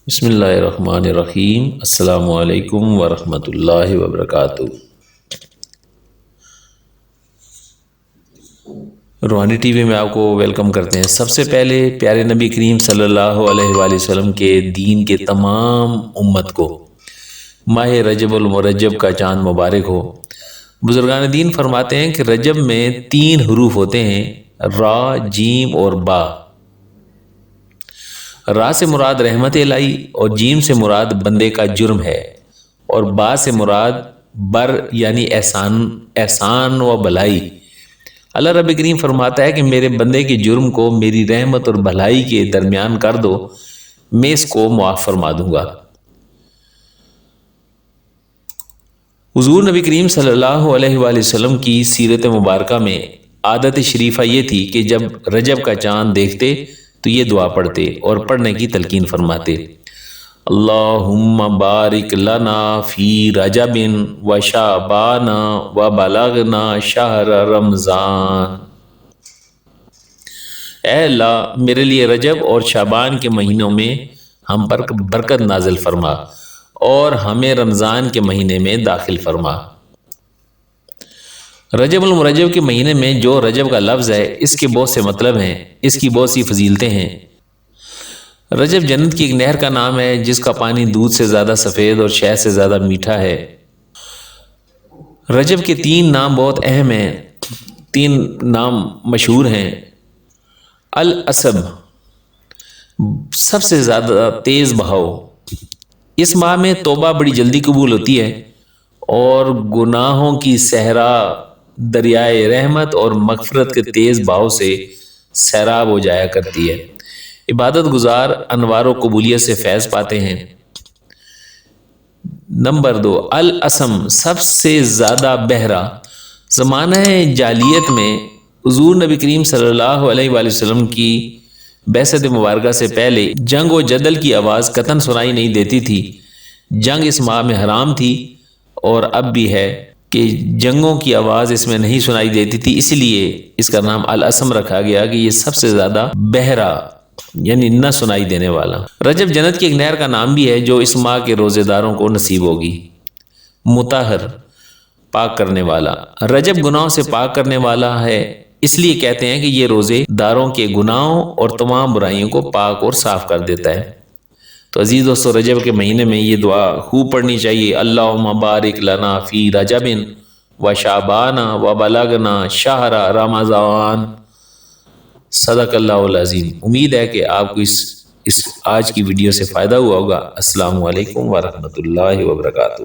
بسم اللہ الرحمن الرحیم۔ السلام علیکم ورحمۃ اللہ وبرکاتہ۔ روحانی ٹی وی میں آپ کو ویلکم کرتے ہیں۔ سب سے پہلے پیارے نبی کریم صلی اللہ علیہ وآلہ وسلم کے دین کے تمام امت کو ماہ رجب المرجب کا چاند مبارک ہو۔ بزرگان دین فرماتے ہیں کہ رجب میں 3 حروف ہوتے ہیں، را، جیم اور با۔ را سے مراد رحمت الہی اور جیم سے مراد بندے کا جرم ہے، اور با سے مراد بر یعنی احسان و بھلائی۔ اللہ رب کریم فرماتا ہے کہ میرے بندے کے جرم کو میری رحمت اور بھلائی کے درمیان کر دو، میں اس کو معاف فرما دوں گا۔ حضور نبی کریم صلی اللہ علیہ وآلہ وسلم کی سیرت مبارکہ میں عادت شریفہ یہ تھی کہ جب رجب کا چاند دیکھتے تو یہ دعا پڑھتے اور پڑھنے کی تلقین فرماتے: اللہم بارک لنا فی رجب و شعبان و بلغنا شہر رمضان۔ اے اللہ، میرے لیے رجب اور شعبان کے مہینوں میں ہم پر برکت نازل فرما اور ہمیں رمضان کے مہینے میں داخل فرما۔ رجب المرجب کے مہینے میں جو رجب کا لفظ ہے، اس کے بہت سے مطلب ہیں، اس کی بہت سی فضیلتیں ہیں۔ رجب جنت کی ایک نہر کا نام ہے جس کا پانی دودھ سے زیادہ سفید اور شہد سے زیادہ میٹھا ہے۔ رجب کے 3 نام بہت اہم ہیں، 3 نام مشہور ہیں۔ الاسب، سب سے زیادہ تیز بہاؤ۔ اس ماہ میں توبہ بڑی جلدی قبول ہوتی ہے اور گناہوں کی صحرا دریائے رحمت اور مغفرت کے تیز بہاؤ سے سیراب ہو جایا کرتی ہے۔ عبادت گزار انوار و قبولیت سے فیض پاتے ہیں۔ نمبر 2، الاسم، سب سے زیادہ بہرا۔ زمانہ جاہلیت میں حضور نبی کریم صلی اللہ علیہ وآلہ وسلم کی بعثت مبارکہ سے پہلے جنگ و جدل کی آواز قطعاً سنائی نہیں دیتی تھی۔ جنگ اس ماہ میں حرام تھی اور اب بھی ہے کہ جنگوں کی آواز اس میں نہیں سنائی دیتی تھی، اس لیے اس کا نام الاسم رکھا گیا کہ یہ سب سے زیادہ بہرا یعنی نہ سنائی دینے والا۔ رجب جنت کی ایک نہر کا نام بھی ہے جو اس ماہ کے روزے داروں کو نصیب ہوگی۔ مطہر، پاک کرنے والا۔ رجب گناہوں سے پاک کرنے والا ہے، اس لیے کہتے ہیں کہ یہ روزے داروں کے گناہوں اور تمام برائیوں کو پاک اور صاف کر دیتا ہے۔ تو عزیز دوستو، رجب کے مہینے میں یہ دعا خوب پڑھنی چاہیے: اللہم بارک لنا فی رجب و شعبان و بلغنا شہر رمضان۔ صدق اللہ العظیم۔ امید ہے کہ آپ کو اس آج کی ویڈیو سے فائدہ ہوا ہوگا۔ السلام علیکم ورحمۃ اللہ وبرکاتہ۔